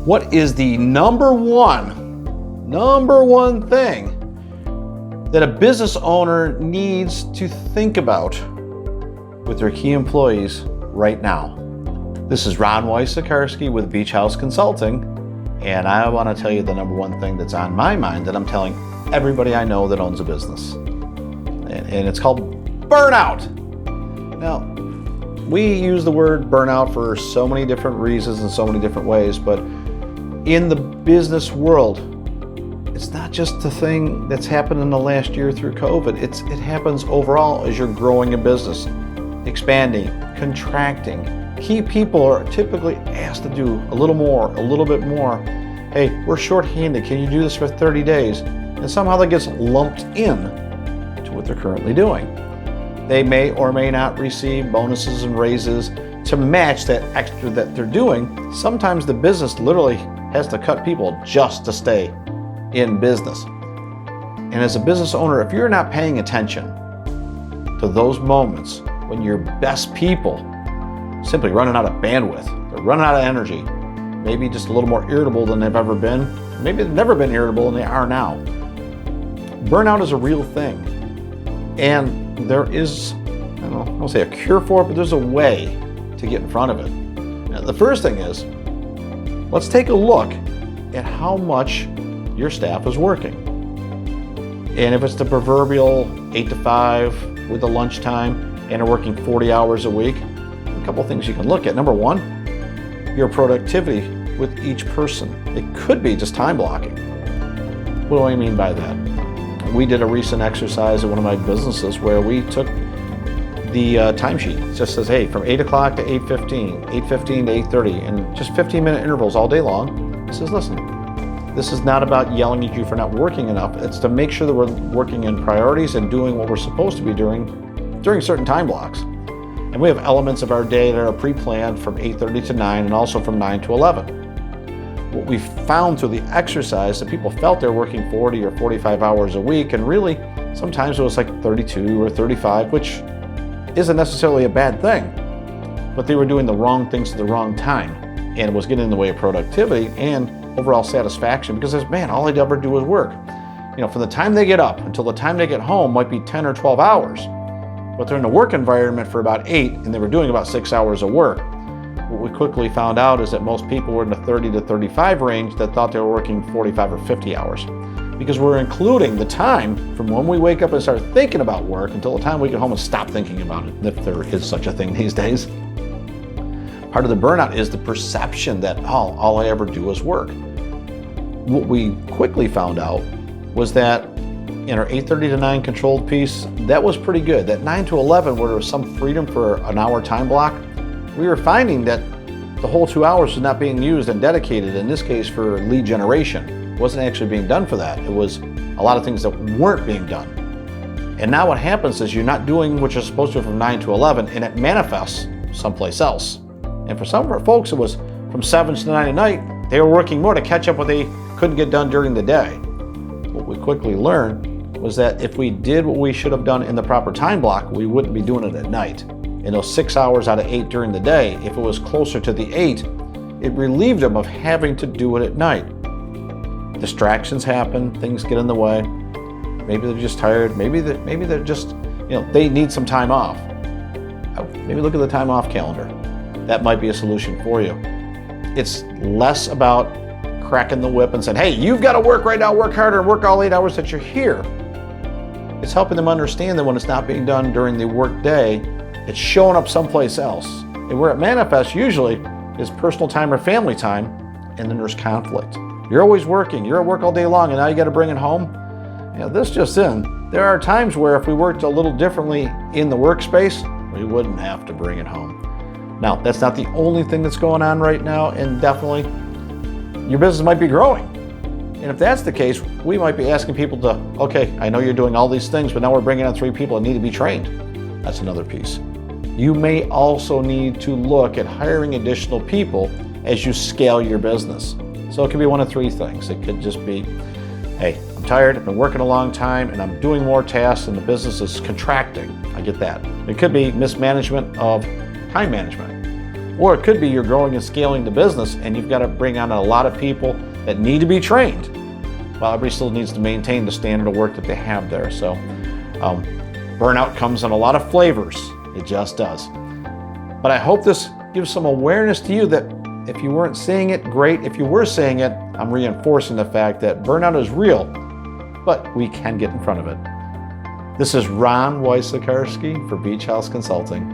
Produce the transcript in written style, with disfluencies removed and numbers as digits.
What is the number one thing that a business owner needs to think about with their key employees right now? This is Ron Wysocarski with Beach House Consulting, and I want to tell you the number one thing that's on my mind that I'm telling everybody I know that owns a business. And it's called burnout. Now, we use the word burnout for so many different reasons and so many different ways, but in the business world, it's not just the thing that's happened in the last year through COVID. It happens overall as you're growing a business, expanding, contracting. Key people are typically asked to do a little more, a little bit more. Hey, we're shorthanded. Can you do this for 30 days? And somehow that gets lumped in to what they're currently doing. They may or may not receive bonuses and raises to match that extra that they're doing. Sometimes the business literally has to cut people just to stay in business. And as a business owner, if you're not paying attention to those moments when your best people simply running out of bandwidth, they're running out of energy, maybe just a little more irritable than they've ever been, maybe they've never been irritable and they are now. Burnout is a real thing. And there is, I won't say a cure for it, but there's a way to get in front of it. Now, the first thing is, let's take a look at how much your staff is working. And if it's the proverbial 8 to 5 with the lunchtime and are working 40 hours a week, a couple things you can look at. Number one, your productivity with each person. It could be just time blocking. What do I mean by that? We did a recent exercise at one of my businesses where we took the timesheet. It just says, hey, from 8 o'clock to 8:15, 8:15 to 8:30, and just 15-minute intervals all day long. It says, listen, this is not about yelling at you for not working enough. It's to make sure that we're working in priorities and doing what we're supposed to be doing during certain time blocks. And we have elements of our day that are pre-planned from 8:30 to 9 and also from 9 to 11. What we found through the exercise that people felt they're working 40 or 45 hours a week, and really sometimes it was like 32 or 35, which isn't necessarily a bad thing, but they were doing the wrong things at the wrong time, and it was getting in the way of productivity and overall satisfaction, because man, all they'd ever do is work. From the time they get up until the time they get home might be 10 or 12 hours, but they're in a work environment for about 8 and they were doing about 6 hours of work. What we quickly found out is that most people were in the 30 to 35 range that thought they were working 45 or 50 hours, because we're including the time from when we wake up and start thinking about work until the time we get home and stop thinking about it, if there is such a thing these days. Part of the burnout is the perception that all I ever do is work. What we quickly found out was that in our 8:30 to 9 controlled piece, that was pretty good. That 9 to 11, where there was some freedom for an hour time block, we were finding that the whole 2 hours was not being used and dedicated, in this case for lead generation. It wasn't actually being done for that. It was a lot of things that weren't being done. And now what happens is you're not doing what you're supposed to from 9 to 11, and it manifests someplace else. And for some of our folks, it was from 7 to 9 at night. They were working more to catch up what they couldn't get done during the day. What we quickly learned was that if we did what we should have done in the proper time block, we wouldn't be doing it at night. In those 6 hours out of 8 during the day, if it was closer to the 8, it relieved them of having to do it at night. Distractions happen, things get in the way. Maybe they're just tired. Maybe they're just, they need some time off. Maybe look at the time off calendar. That might be a solution for you. It's less about cracking the whip and saying, hey, you've got to work right now, work harder, and work all 8 hours that you're here. It's helping them understand that when it's not being done during the work day, it's showing up someplace else. And where it manifests usually is personal time or family time, and then there's conflict. You're always working, you're at work all day long, and now you got to bring it home. This just in, there are times where if we worked a little differently in the workspace, we wouldn't have to bring it home. Now, that's not the only thing that's going on right now, and definitely your business might be growing. And if that's the case, we might be asking people to, okay, I know you're doing all these things, but now we're bringing on 3 people that need to be trained. That's another piece. You may also need to look at hiring additional people as you scale your business. So it could be one of 3 things. It could just be, hey, I'm tired, I've been working a long time, and I'm doing more tasks, and the business is contracting. I get that. It could be mismanagement of time management. Or it could be you're growing and scaling the business and you've got to bring on a lot of people that need to be trained, while everybody still needs to maintain the standard of work that they have there. So burnout comes in a lot of flavors. It just does. But I hope this gives some awareness to you that if you weren't seeing it, great. If you were seeing it, I'm reinforcing the fact that burnout is real, but we can get in front of it. This is Ron Wysocarski for Beach House Consulting.